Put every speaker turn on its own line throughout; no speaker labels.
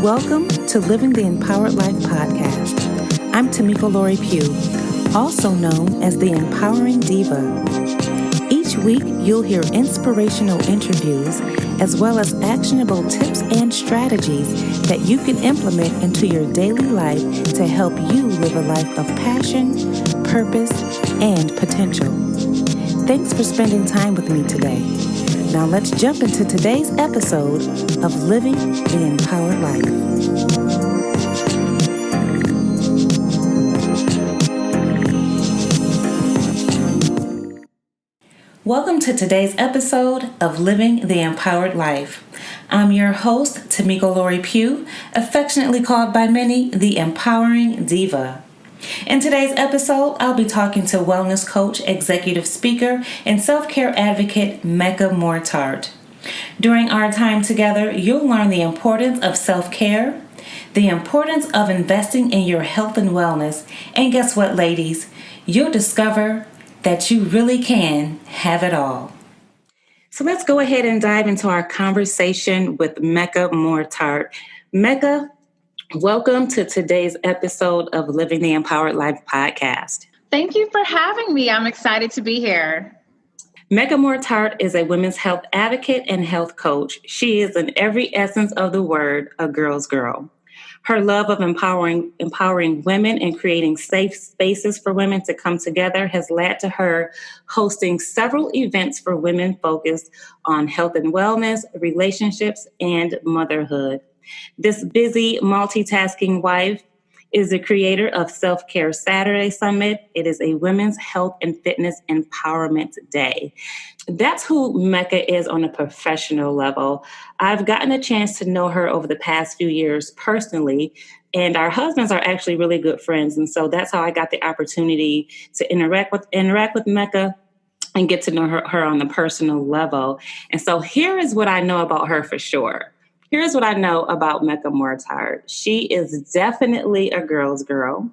Welcome to Living the Empowered Life podcast. I'm Tamiko Pugh, also known as the Empowering Diva. Each week, you'll hear inspirational interviews as well as actionable tips and strategies that you can implement into your daily life to help you live a life of passion, purpose, and potential. Thanks for spending time with me today. Now let's jump into today's episode of Living the Empowered Life. Welcome to today's episode of Living the Empowered Life. I'm your host, Tamiko Pugh, affectionately called by many the Empowering Diva. In today's episode, I'll be talking to wellness coach, executive speaker, and self-care advocate, Mecca Moore Tartt. During our time together, you'll learn the importance of self-care, the importance of investing in your health and wellness, and guess what, ladies? You'll discover that you really can have it all. So let's go ahead and dive into our conversation with Mecca Moore Tartt. Mecca, welcome to today's episode of Living the Empowered Life podcast.
Thank you for having me. I'm excited to be here.
Mecca Moore Tartt is a women's health advocate and health coach. She is, in every essence of the word, a girl's girl. Her love of empowering women and creating safe spaces for women to come together has led to her hosting several events for women focused on health and wellness, relationships, and motherhood. This busy, multitasking wife is the creator of Self-Care Saturday Summit. It is a women's health and fitness empowerment day. That's who Mecca is on a professional level. I've gotten a chance to know her over the past few years personally, and our husbands are actually really good friends. And so that's how I got the opportunity to interact with Mecca and get to know her on the personal level. And so here is what I know about her for sure. Here's what I know about Mecca Moore Tartt. She is definitely a girl's girl.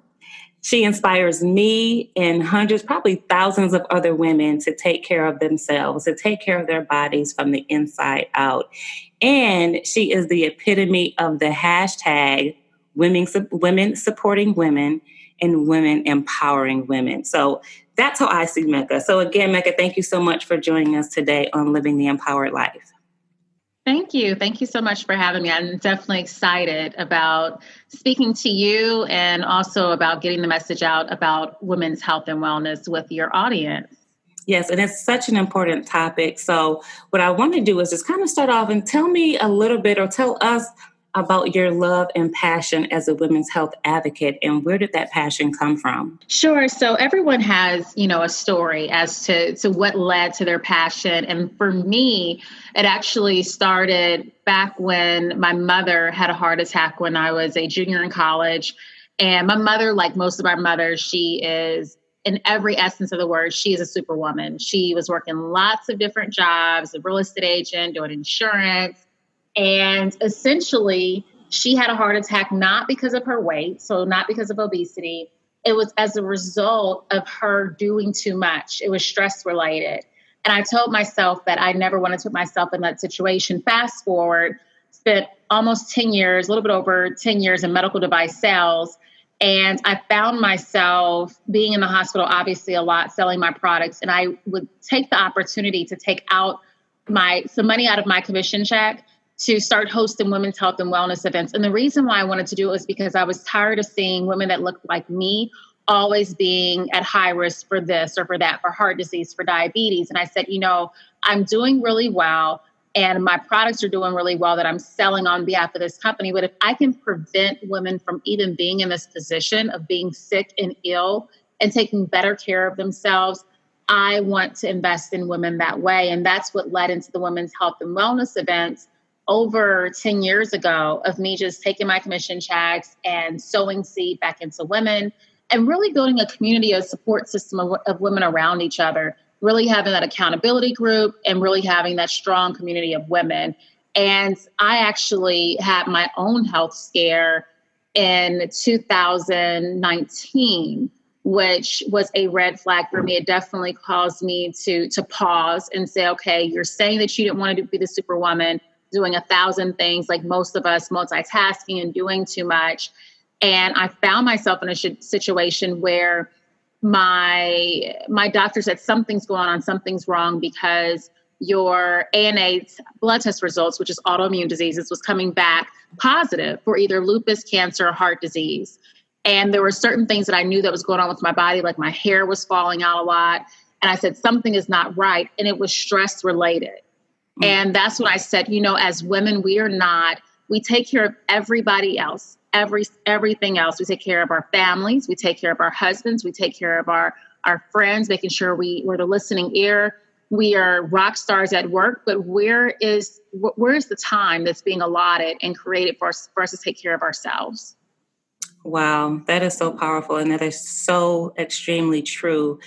She inspires me and hundreds, probably thousands of other women to take care of themselves, to take care of their bodies from the inside out. And she is the epitome of the hashtag women supporting women and women empowering women. So that's how I see Mecca. So again, Mecca, thank you so much for joining us today on Living the Empowered Life.
Thank you. Thank you so much for having me. I'm definitely excited about speaking to you and also about getting the message out about women's health and wellness with your audience.
Yes, and it's such an important topic. So what I want to do is just kind of start off and tell me a little bit or tell us about your love and passion as a women's health advocate, and where did that passion come from?
Sure. So everyone has, a story as to what led to their passion. And for me, it actually started back when my mother had a heart attack when I was a junior in college. And my mother, like most of our mothers, she is, in every essence of the word, she is a superwoman. She was working lots of different jobs, a real estate agent, doing insurance. And essentially, she had a heart attack, not because of her weight, so not because of obesity. It was as a result of her doing too much. It was stress related. And I told myself that I never wanted to put myself in that situation. Fast forward, spent almost 10 years, a little bit over 10 years in medical device sales. And I found myself being in the hospital, obviously a lot, selling my products. And I would take the opportunity to take out some money out of my commission check to start hosting women's health and wellness events. And the reason why I wanted to do it was because I was tired of seeing women that looked like me always being at high risk for this or for that, for heart disease, for diabetes. And I said, I'm doing really well and my products are doing really well that I'm selling on behalf of this company. But if I can prevent women from even being in this position of being sick and ill and taking better care of themselves, I want to invest in women that way. And that's what led into the women's health and wellness events over 10 years ago, of me just taking my commission checks and sowing seed back into women and really building a community, a support system of women around each other, really having that accountability group and really having that strong community of women. And I actually had my own health scare in 2019, which was a red flag for me. It definitely caused me to pause and say, okay, you're saying that you didn't want to be the superwoman. doing 1,000 things, like most of us, multitasking and doing too much. And I found myself in a situation where my doctor said something's going on, something's wrong, because your ANA blood test results, which is autoimmune diseases, was coming back positive for either lupus, cancer, or heart disease. And there were certain things that I knew that was going on with my body, like my hair was falling out a lot. And I said, something is not right. And it was stress related. Mm-hmm. And that's when I said, as women, we take care of everybody else, everything else. We take care of our families. We take care of our husbands. We take care of our friends, making sure we're the listening ear. We are rock stars at work, but where is the time that's being allotted and created for us to take care of ourselves?
Wow, that is so powerful, and that is so extremely true.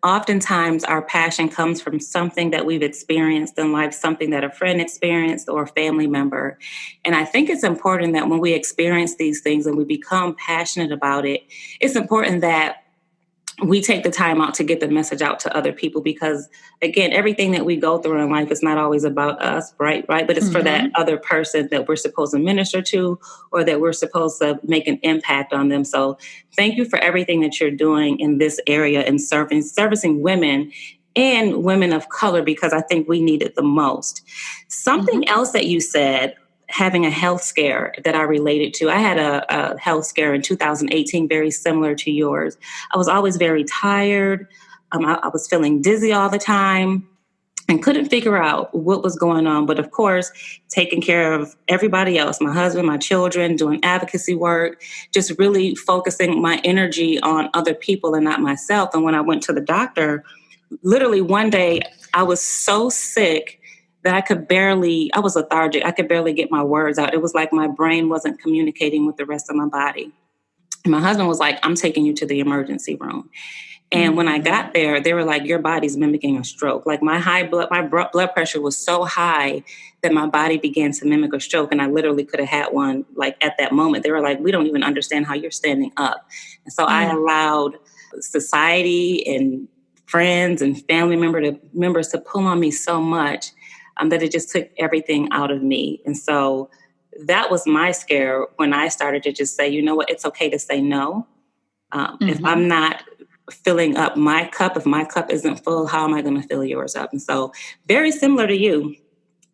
Oftentimes our passion comes from something that we've experienced in life, something that a friend experienced or a family member. And I think it's important that when we experience these things and we become passionate about it, it's important that we take the time out to get the message out to other people, because again, everything that we go through in life is not always about us, right? But it's for that other person that we're supposed to minister to, or that we're supposed to make an impact on them. So thank you for everything that you're doing in this area and servicing women and women of color, because I think we need it the most. Something else that you said, having a health scare, that I related to. I had a health scare in 2018, very similar to yours. I was always very tired. I was feeling dizzy all the time and couldn't figure out what was going on. But of course, taking care of everybody else, my husband, my children, doing advocacy work, just really focusing my energy on other people and not myself. And when I went to the doctor, literally one day I was so sick that I was lethargic. I could barely get my words out. It was like my brain wasn't communicating with the rest of my body. And my husband was like, I'm taking you to the emergency room. And when I got there, they were like, your body's mimicking a stroke. Like my blood pressure was so high that my body began to mimic a stroke. And I literally could have had one like at that moment. They were like, we don't even understand how you're standing up. And so I allowed society and friends and family members to pull on me so much that it just took everything out of me. And so that was my scare when I started to just say, you know what, it's okay to say no. If I'm not filling up my cup, if my cup isn't full, how am I going to fill yours up? And so very similar to you,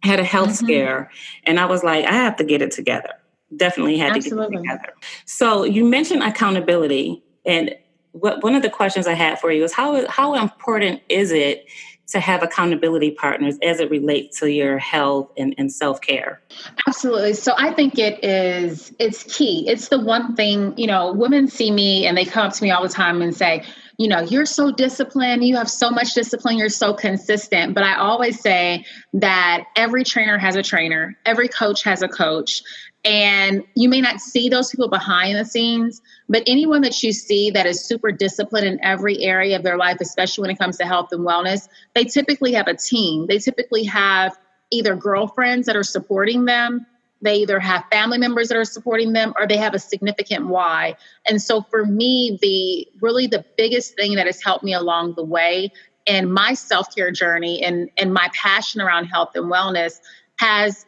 I had a health scare, and I was like, I have to get it together. Definitely had to get it together. So you mentioned accountability. And one of the questions I had for you is how important is it to have accountability partners as it relates to your health and self-care?
Absolutely. So I think it's key. It's the one thing, women see me and they come up to me all the time and say, you're so disciplined. You have so much discipline. You're so consistent. But I always say that every trainer has a trainer. Every coach has a coach. And you may not see those people behind the scenes, but anyone that you see that is super disciplined in every area of their life, especially when it comes to health and wellness, they typically have a team. They typically have either girlfriends that are supporting them. They either have family members that are supporting them, or they have a significant why. And so for me, the biggest thing that has helped me along the way in my self-care journey and my passion around health and wellness has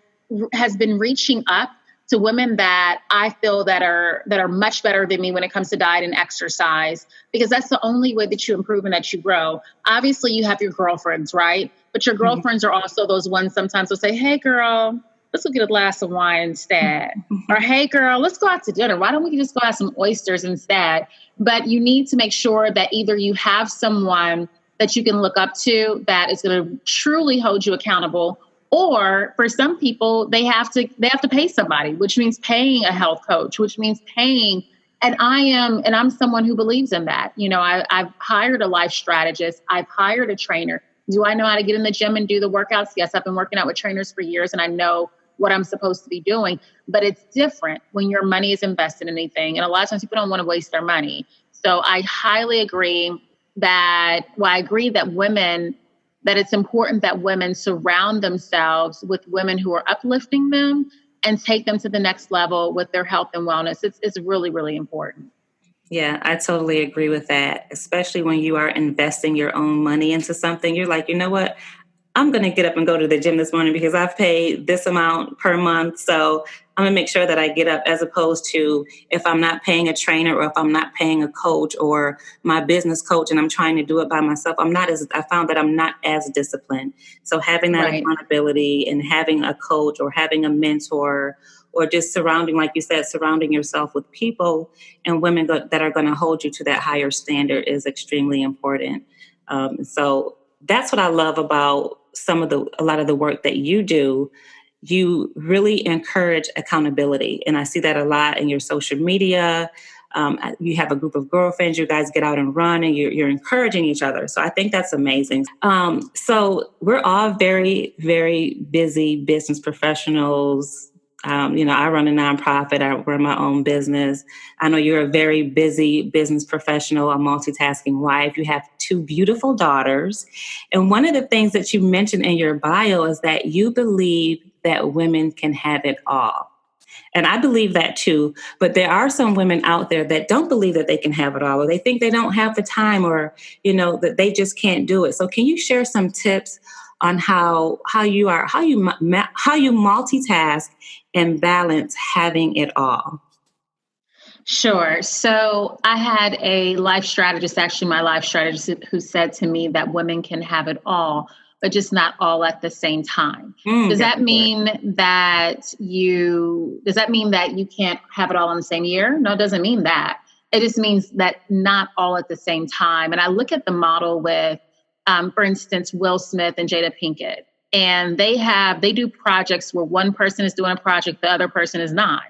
been reaching up to women that I feel that are much better than me when it comes to diet and exercise, because that's the only way that you improve and that you grow. Obviously, you have your girlfriends, right? But your girlfriends are also those ones sometimes will say, hey, girl, let's go get a glass of wine instead. Or, hey, girl, let's go out to dinner. Why don't we just go have some oysters instead? But you need to make sure that either you have someone that you can look up to that is going to truly hold you accountable, or for some people, they have to pay somebody, which means paying a health coach, which means paying. And I'm someone who believes in that. I've hired a life strategist. I've hired a trainer. Do I know how to get in the gym and do the workouts? Yes, I've been working out with trainers for years, and I know what I'm supposed to be doing. But it's different when your money is invested in anything. And a lot of times people don't want to waste their money. So I highly agree that it's important that women surround themselves with women who are uplifting them and take them to the next level with their health and wellness. It's really, really important.
Yeah, I totally agree with that, especially when you are investing your own money into something. You're like, you know what? I'm going to get up and go to the gym this morning because I've paid this amount per month. So I'm going to make sure that I get up, as opposed to if I'm not paying a trainer or if I'm not paying a coach or my business coach and I'm trying to do it by myself. I found that I'm not as disciplined. So having that
Right.
accountability and having a coach or having a mentor or just surrounding, like you said, surrounding yourself with people and women that are going to hold you to that higher standard is extremely important. So that's what I love about a lot of the work that you do. You really encourage accountability. And I see that a lot in your social media. You have a group of girlfriends, you guys get out and run and you're encouraging each other. So I think that's amazing. So we're all very, very busy business professionals. I run a nonprofit, I run my own business. I know you're a very busy business professional, a multitasking wife. You have two beautiful daughters. And one of the things that you mentioned in your bio is that you believe that women can have it all. And I believe that too. But there are some women out there that don't believe that they can have it all, or they think they don't have the time, or, that they just can't do it. So can you share some tips on how you multitask and balance having it all?
Sure. So I had a life strategist, actually my life strategist, who said to me that women can have it all, but just not all at the same time. Does
That's
that
important.
mean that you can't have it all in the same year? No, it doesn't mean that. It just means that not all at the same time. And I look at the model with, for instance, Will Smith and Jada Pinkett, and they do projects where one person is doing a project, the other person is not,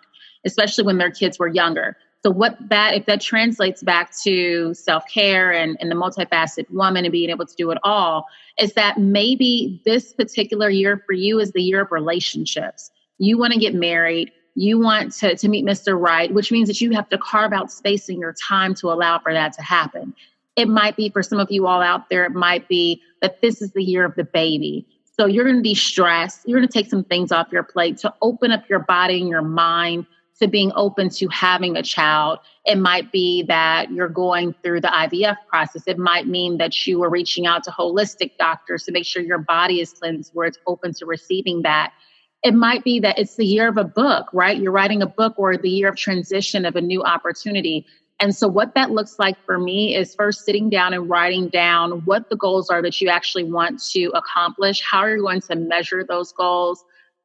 especially when their kids were younger. So if that translates back to self-care and the multifaceted woman and being able to do it all, is that maybe this particular year for you is the year of relationships. You want to get married. You want to meet Mr. Right, which means that you have to carve out space in your time to allow for that to happen. It might be, for some of you all out there, it might be that this is the year of the baby. So you're going to de-stress. You're going to take some things off your plate to open up your body and your mind to being open to having a child. It might be that you're going through the IVF process. It might mean that you are reaching out to holistic doctors to make sure your body is cleansed where it's open to receiving that. It might be that it's the year of a book, right? You're writing a book, or the year of transition of a new opportunity. And so what that looks like for me is first sitting down and writing down what the goals are that you actually want to accomplish, how you're going to measure those goals,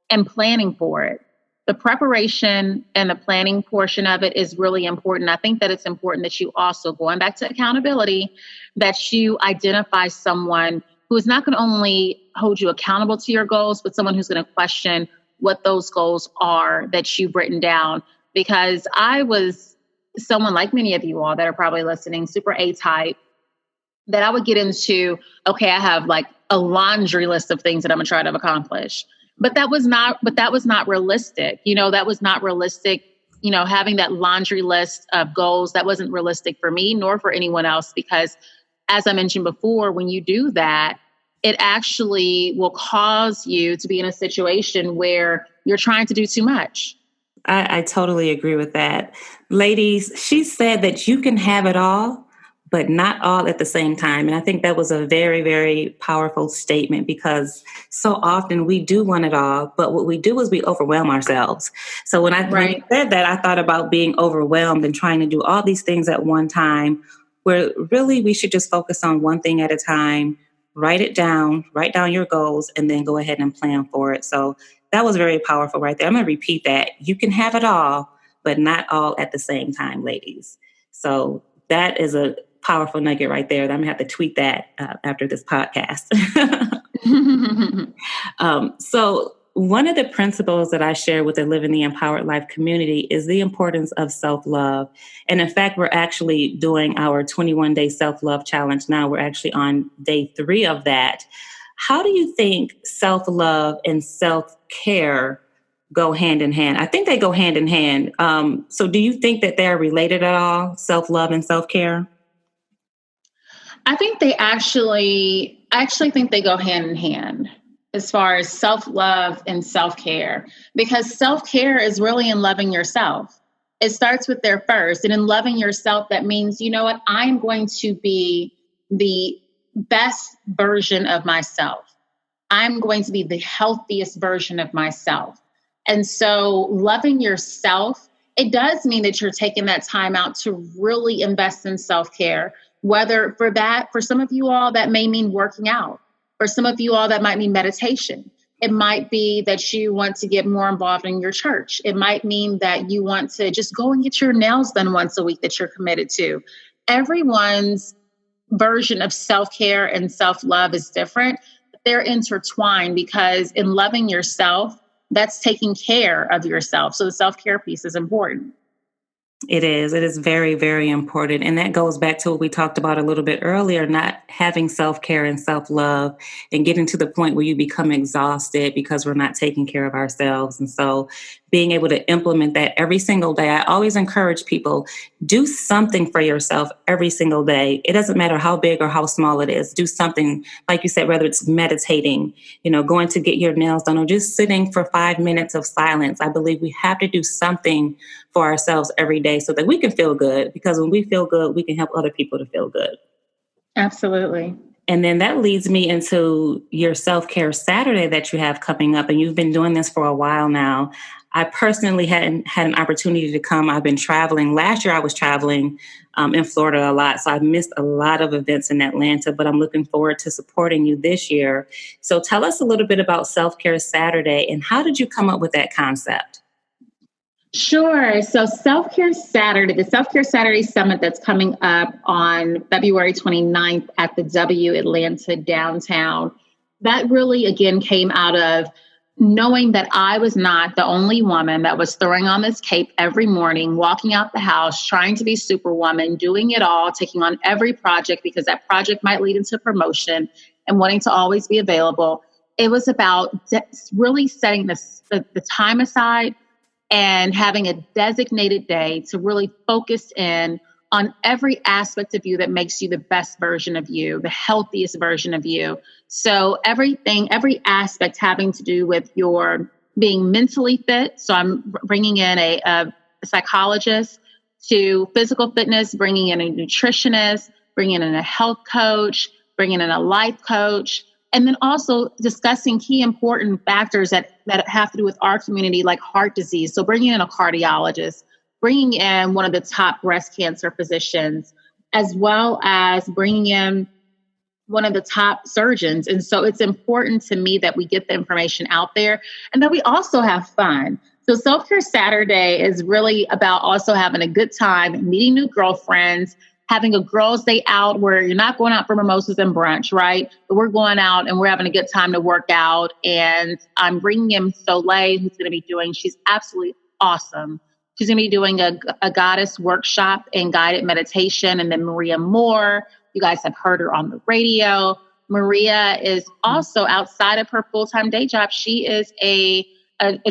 and planning for it. The preparation and the planning portion of it is really important. I think that it's important that you also, going back to accountability, that you identify someone who is not going to only hold you accountable to your goals, but someone who's going to question what those goals are that you've written down. Because I was someone, like many of you all that are probably listening, super A-type, that I would get into, okay, I have like a laundry list of things that I'm going to try to accomplish. But that was not realistic. That was not realistic. Having that laundry list of goals, that wasn't realistic for me nor for anyone else, because as I mentioned before, when you do that, it actually will cause you to be in a situation where you're trying to do too much.
I totally agree with that. Ladies, she said that you can have it all, but not all at the same time. And I think that was a very, very powerful statement, because so often we do want it all, but what we do is we overwhelm ourselves. So when you
Right.
said that, I thought about being overwhelmed and trying to do all these things at one time, where really we should just focus on one thing at a time, write down your goals, and then go ahead and plan for it. So that was very powerful right there. I'm going to repeat that. You can have it all, but not all at the same time, ladies. So that is a powerful nugget right there. I'm going to have to tweet that after this podcast. So one of the principles that I share with the Living the Empowered Life community is the importance of self-love. And in fact, we're actually doing our 21-day self-love challenge now. We're actually on day 3 of that. How do you think self-love and self-care go hand in hand? I think they go hand in hand. So do you think that they're related at all, self-love and self-care?
I think I actually think they go hand in hand as far as self-love and self-care, because self-care is really in loving yourself. It starts with there first. And in loving yourself, that means, you know what, I'm going to be the best version of myself. I'm going to be the healthiest version of myself. And so loving yourself, it does mean that you're taking that time out to really invest in self-care. Whether for some of you all, that may mean working out. For some of you all, that might mean meditation. It might be that you want to get more involved in your church. It might mean that you want to just go and get your nails done once a week that you're committed to. Everyone's version of self-care and self-love is different. They're intertwined because in loving yourself, that's taking care of yourself. So the self-care piece is important.
It is. It is very, very important. And that goes back to what we talked about a little bit earlier, not having self-care and self-love and getting to the point where you become exhausted because we're not taking care of ourselves. And so being able to implement that every single day, I always encourage people, do something for yourself every single day. It doesn't matter how big or how small it is. Do something, like you said, whether it's meditating, going to get your nails done, or just sitting for 5 minutes of silence. I believe we have to do something for ourselves every day so that we can feel good, because when we feel good, we can help other people to feel good.
Absolutely.
And then that leads me into your self-care Saturday that you have coming up. And you've been doing this for a while now. I personally hadn't had an opportunity to come. I've been traveling. Last year I was traveling in Florida a lot. So I've missed a lot of events in Atlanta, but I'm looking forward to supporting you this year. So tell us a little bit about Self-Care Saturday and how did you come up with that concept?
Sure. So Self-Care Saturday, the Self-Care Saturday Summit that's coming up on February 29th at the W Atlanta downtown, that really, again, came out of knowing that I was not the only woman that was throwing on this cape every morning, walking out the house, trying to be superwoman, doing it all, taking on every project because that project might lead into promotion and wanting to always be available. It was about really setting the time aside and having a designated day to really focus in on every aspect of you that makes you the best version of you, the healthiest version of you. So everything, every aspect having to do with your being mentally fit. So I'm bringing in a psychologist, to physical fitness, bringing in a nutritionist, bringing in a health coach, bringing in a life coach, and then also discussing key important factors that have to do with our community, like heart disease. So bringing in a cardiologist, bringing in one of the top breast cancer physicians, as well as bringing in one of the top surgeons. And so it's important to me that we get the information out there and that we also have fun. So Self-Care Saturday is really about also having a good time, meeting new girlfriends, having a girls' day out where you're not going out for mimosas and brunch, right? But we're going out and we're having a good time to work out. And I'm bringing in Soleil, who's going to be she's absolutely awesome. She's going to be doing a goddess workshop and guided meditation. And then Maria Moore, you guys have heard her on the radio. Maria is also, outside of her full-time day job, she is a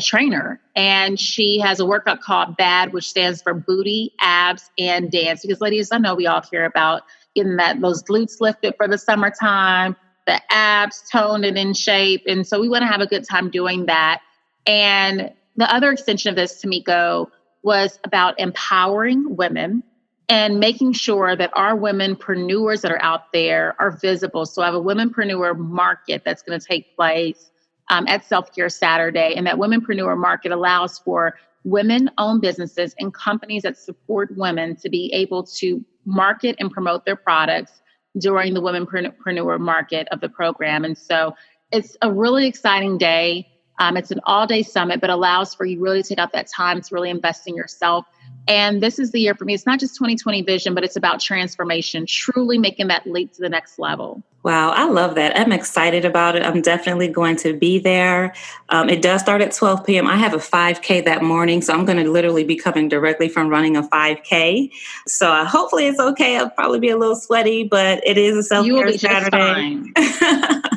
trainer, and she has a workout called BAD, which stands for booty, abs, and dance. Because ladies, I know we all care about getting those glutes lifted for the summertime, the abs toned and in shape. And so we want to have a good time doing that. And the other extension of this, Tamiko, was about empowering women and making sure that our womenpreneurs that are out there are visible. So I have a womenpreneur market that's going to take place at Self-Care Saturday. And that womenpreneur market allows for women-owned businesses and companies that support women to be able to market and promote their products during the womenpreneur market of the program. And so it's a really exciting day. It's an all-day summit, but allows for you really to take out that time to really invest in yourself. And this is the year for me. It's not just 2020 vision, but it's about transformation, truly making that leap to the next level.
Wow, I love that. I'm excited about it. I'm definitely going to be there. It does start at 12 p.m. I have a 5K that morning, so I'm going to literally be coming directly from running a 5K. So hopefully it's okay. I'll probably be a little sweaty, but it is a self-care Saturday.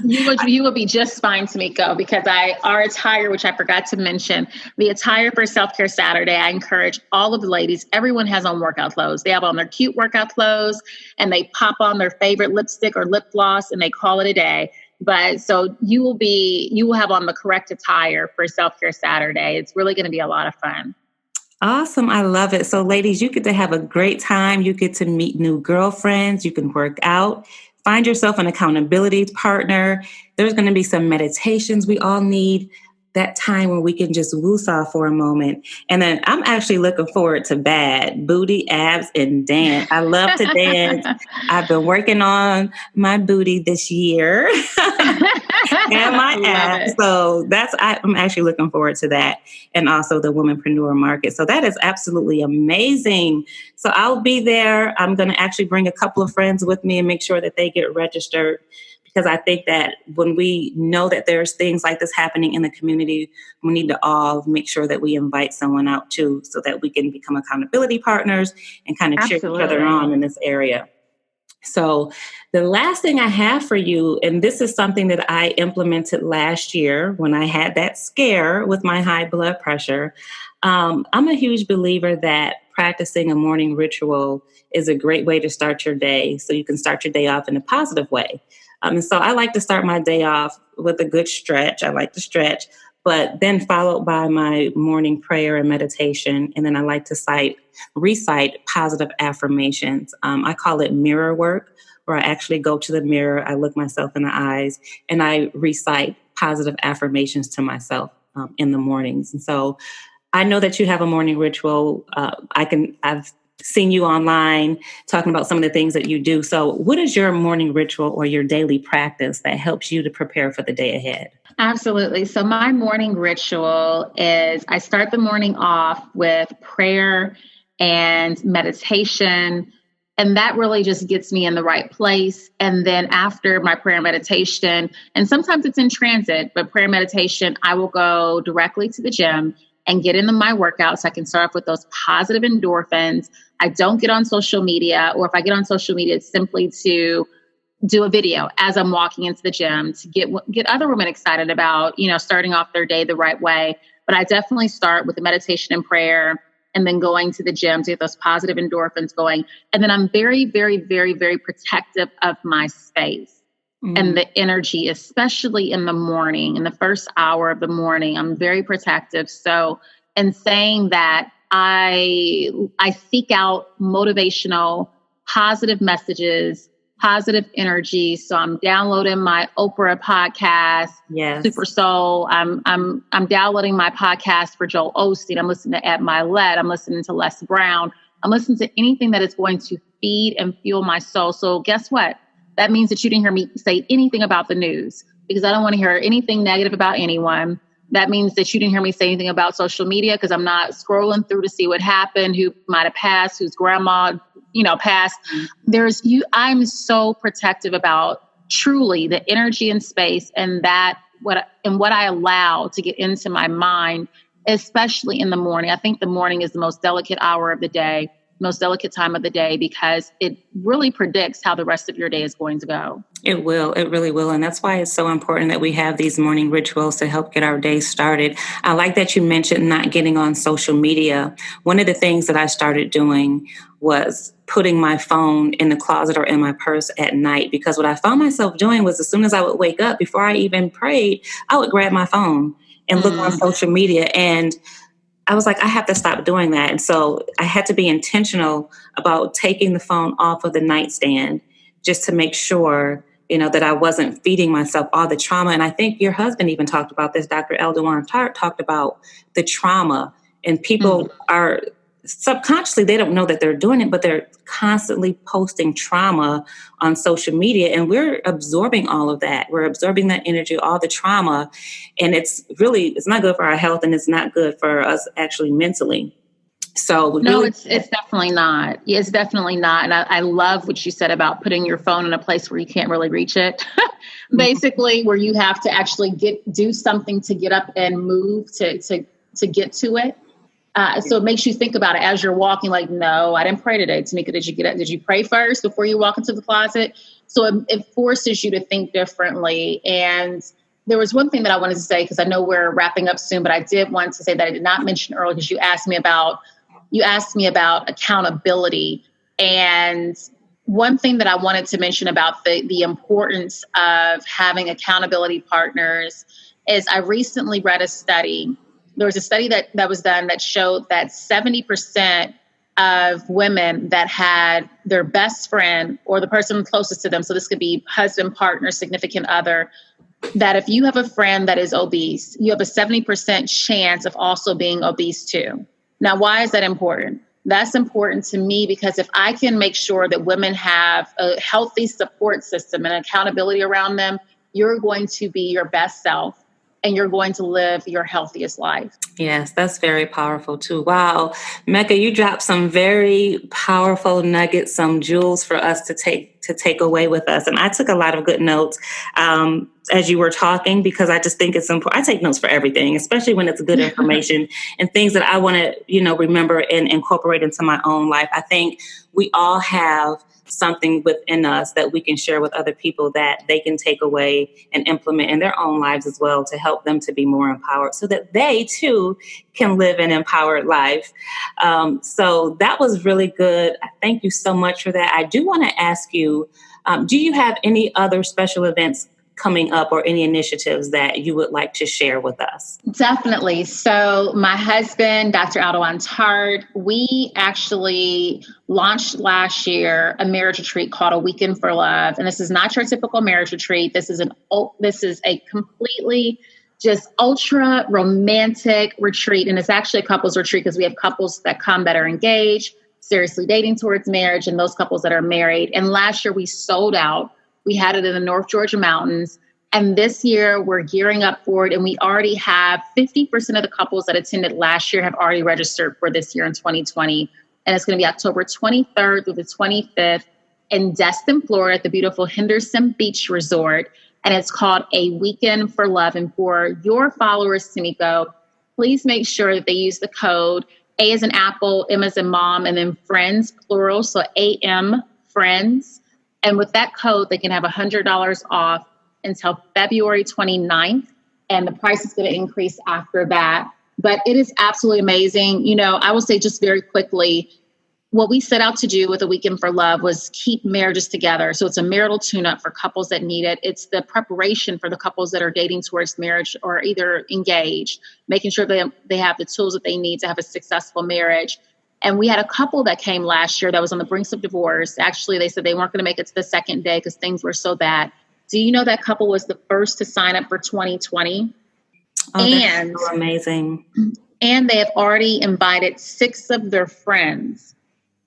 You will be just fine, Tamiko, because our attire, which I forgot to mention, the attire for Self-Care Saturday, I encourage all of the ladies, everyone has on workout clothes. They have on their cute workout clothes and they pop on their favorite lipstick or lip gloss and they call it a day. But so you will have on the correct attire for Self-Care Saturday. It's really going to be a lot of fun.
Awesome. I love it. So ladies, you get to have a great time. You get to meet new girlfriends. You can work out, find yourself an accountability partner. There's going to be some meditations. We all need that time where we can just woosah for a moment. And then I'm actually looking forward to bad booty, abs, and dance. I love to dance. I've been working on my booty this year and my
Love
abs.
it.
So I'm actually looking forward to that. And also the womanpreneur market. So that is absolutely amazing. So I'll be there. I'm going to actually bring a couple of friends with me and make sure that they get registered. Because I think that when we know that there's things like this happening in the community, we need to all make sure that we invite someone out too, so that we can become accountability partners and kind of cheer each other on in this area. So the last thing I have for you, and this is something that I implemented last year when I had that scare with my high blood pressure. I'm a huge believer that practicing a morning ritual is a great way to start your day, so you can start your day off in a positive way. And so I like to start my day off with a good stretch. I like to stretch, but then followed by my morning prayer and meditation. And then I like to recite positive affirmations. I call it mirror work, where I actually go to the mirror, I look myself in the eyes, and I recite positive affirmations to myself in the mornings. And so I know that you have a morning ritual. I've seen you online talking about some of the things that you do. So what is your morning ritual or your daily practice that helps you to prepare for the day ahead?
Absolutely. So my morning ritual is I start the morning off with prayer and meditation. And that really just gets me in the right place. And then after my prayer and meditation, and sometimes it's in transit, but prayer and meditation, I will go directly to the gym and get into my workout so I can start off with those positive endorphins. I don't get on social media, or if I get on social media, it's simply to do a video as I'm walking into the gym to get other women excited about, starting off their day the right way. But I definitely start with the meditation and prayer, and then going to the gym to get those positive endorphins going. And then I'm very, very, very, very protective of my space. And the energy, especially in the morning, in the first hour of the morning, I'm very protective. So in saying that, I seek out motivational, positive messages, positive energy. So I'm downloading my Oprah podcast,
Yes.
Super Soul. I'm downloading my podcast for Joel Osteen. I'm listening to Ed Milet. I'm listening to Les Brown. I'm listening to anything that is going to feed and fuel my soul. So guess what? That means that you didn't hear me say anything about the news, because I don't want to hear anything negative about anyone. That means that you didn't hear me say anything about social media, because I'm not scrolling through to see what happened, who might have passed, whose grandma, passed. I'm so protective about truly the energy and space and what I allow to get into my mind, especially in the morning. I think the morning is the most delicate hour of the day, most delicate time of the day, because it really predicts how the rest of your day is going to go.
It will. It really will. And that's why it's so important that we have these morning rituals to help get our day started. I like that you mentioned not getting on social media. One of the things that I started doing was putting my phone in the closet or in my purse at night, because what I found myself doing was, as soon as I would wake up, before I even prayed, I would grab my phone and look on social media. And I was like, I have to stop doing that. And so I had to be intentional about taking the phone off of the nightstand, just to make sure, that I wasn't feeding myself all the trauma. And I think your husband even talked about this. Dr. Tartt talked about the trauma, and people are subconsciously, they don't know that they're doing it, but they're constantly posting trauma on social media. And we're absorbing all of that. We're absorbing that energy, all the trauma. And it's not good for our health, and it's not good for us actually mentally. So
no, it's definitely not. It's definitely not. And I love what you said about putting your phone in a place where you can't really reach it. Basically, where you have to actually do something to get up and move to get to it. So it makes you think about it as you're walking, like, no, I didn't pray today. Tamiko, did you get up? Did you pray first before you walk into the closet? So it forces you to think differently. And there was one thing that I wanted to say, because I know we're wrapping up soon, but I did want to say that I did not mention earlier, because you asked me about accountability. And one thing that I wanted to mention about the importance of having accountability partners is, I recently read a study. There was a study that was done that showed that 70% of women that had their best friend or the person closest to them. So this could be husband, partner, significant other, that if you have a friend that is obese, you have a 70% chance of also being obese too. Now, why is that important? That's important to me because if I can make sure that women have a healthy support system and accountability around them, you're going to be your best self and you're going to live your healthiest life.
Yes, that's very powerful too. Wow. Mecca, you dropped some very powerful nuggets, some jewels for us to take away with us. And I took a lot of good notes as you were talking, because I just think it's important. I take notes for everything, especially when it's good information and things that I want to, remember and incorporate into my own life. I think we all have something within us that we can share with other people that they can take away and implement in their own lives as well to help them to be more empowered so that they too can live an empowered life. So that was really good. Thank you so much for that. I do want to ask you, do you have any other special events coming up or any initiatives that you would like to share with us?
Definitely. So my husband, Dr. Tartt, we actually launched last year a marriage retreat called A Weekend for Love. And this is not your typical marriage retreat. This is a completely just ultra romantic retreat. And it's actually a couples retreat because we have couples that come that are engaged, seriously dating towards marriage, and those couples that are married. And last year we sold out. We had it in the North Georgia mountains. And this year we're gearing up for it. And we already have 50% of the couples that attended last year have already registered for this year in 2020. And it's going to be October 23rd through the 25th in Destin, Florida, at the beautiful Henderson Beach Resort. And it's called A Weekend for Love. And for your followers, Tamiko, please make sure that they use the code A as in Apple, M as in Mom, and then Friends, plural. So AM, Friends. And with that code, they can have $100 off until February 29th. And the price is going to increase after that. But it is absolutely amazing. I will say just very quickly, what we set out to do with A Weekend for Love was keep marriages together. So it's a marital tune-up for couples that need it. It's the preparation for the couples that are dating towards marriage or either engaged, making sure they have the tools that they need to have a successful marriage. And we had a couple that came last year that was on the brink of divorce. Actually, they said they weren't going to make it to the second day because things were so bad. Do you know that couple was the first to sign up for 2020?
Oh, that's so amazing.
And they have already invited 6 of their friends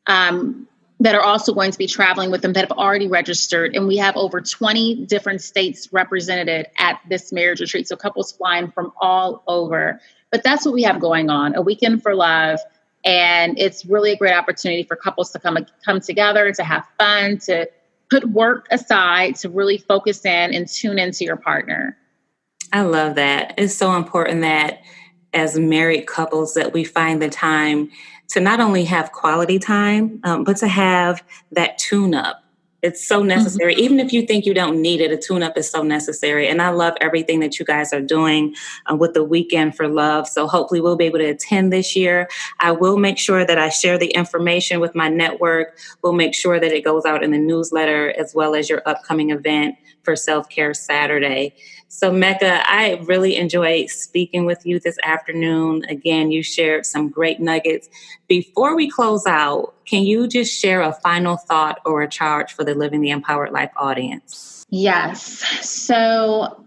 that are also going to be traveling with them that have already registered. And we have over 20 different states represented at this marriage retreat. So couples flying from all over. But that's what we have going on, A Weekend for Love. And it's really a great opportunity for couples to come together, to have fun, to put work aside, to really focus in and tune into your partner.
I love that. It's so important that as married couples that we find the time to not only have quality time, but to have that tune-up. It's so necessary. Mm-hmm. Even if you think you don't need it, a tune-up is so necessary. And I love everything that you guys are doing with the Weekend for Love. So hopefully we'll be able to attend this year. I will make sure that I share the information with my network. We'll make sure that it goes out in the newsletter as well as your upcoming event for Self-Care Saturday. So Mecca, I really enjoyed speaking with you this afternoon. Again, you shared some great nuggets. Before we close out, can you just share a final thought or a charge for the Living the Empowered Life audience?
Yes. So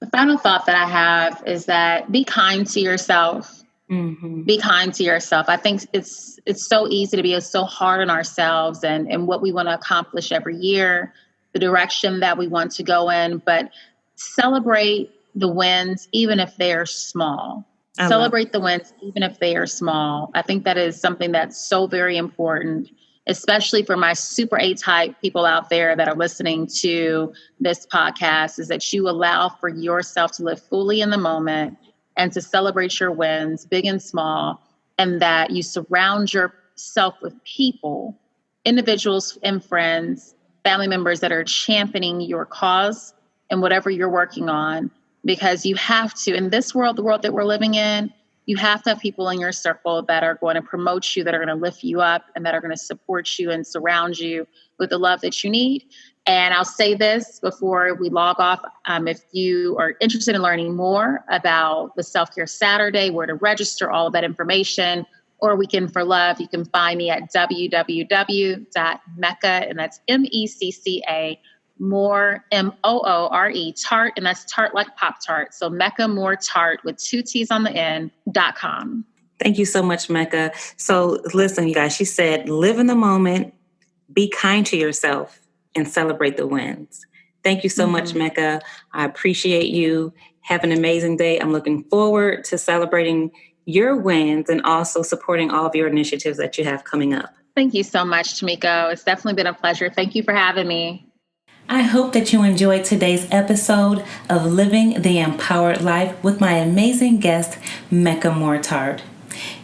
the final thought that I have is that be kind to yourself. Mm-hmm. Be kind to yourself. I think it's so easy to be so hard on ourselves and what we want to accomplish every year, the direction that we want to go in, but celebrate the wins, even if they are small. Celebrate the wins, even if they are small. I think that is something that's so very important, especially for my super A-type people out there that are listening to this podcast, is that you allow for yourself to live fully in the moment and to celebrate your wins, big and small, and that you surround yourself with people, individuals and friends, family members that are championing your cause and whatever you're working on, because you have to, in this world, the world that we're living in, you have to have people in your circle that are going to promote you, that are going to lift you up, and that are going to support you and surround you with the love that you need. And I'll say this before we log off. If you are interested in learning more about the Self-Care Saturday, where to register, all of that information, or Weekend for Love, you can find me at www.mecca, and that's MECCA, Moore, Moore, Tart, and that's Tart like Pop-Tart. So Mecca Moore Tartt with 2 T's on the end.com.
Thank you so much, Mecca. So listen, you guys, she said, live in the moment, be kind to yourself, and celebrate the wins. Thank you so much, Mecca. I appreciate you. Have an amazing day. I'm looking forward to celebrating your wins and also supporting all of your initiatives that you have coming up.
Thank you so much, Tamiko. It's definitely been a pleasure. Thank you for having me.
I hope that you enjoyed today's episode of Living the Empowered Life with my amazing guest, Mecca Moore Tartt.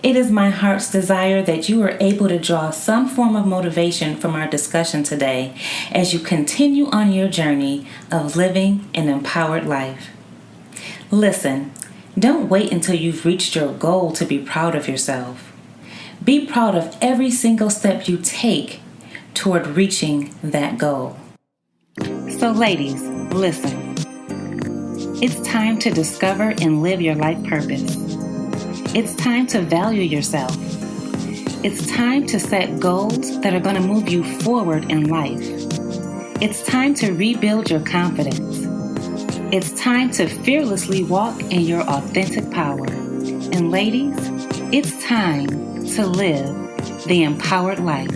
It is my heart's desire that you are able to draw some form of motivation from our discussion today as you continue on your journey of living an empowered life. Listen, don't wait until you've reached your goal to be proud of yourself. Be proud of every single step you take toward reaching that goal. So ladies, listen. It's time to discover and live your life purpose. It's time to value yourself. It's time to set goals that are going to move you forward in life. It's time to rebuild your confidence. It's time to fearlessly walk in your authentic power. And ladies, it's time to live the empowered life.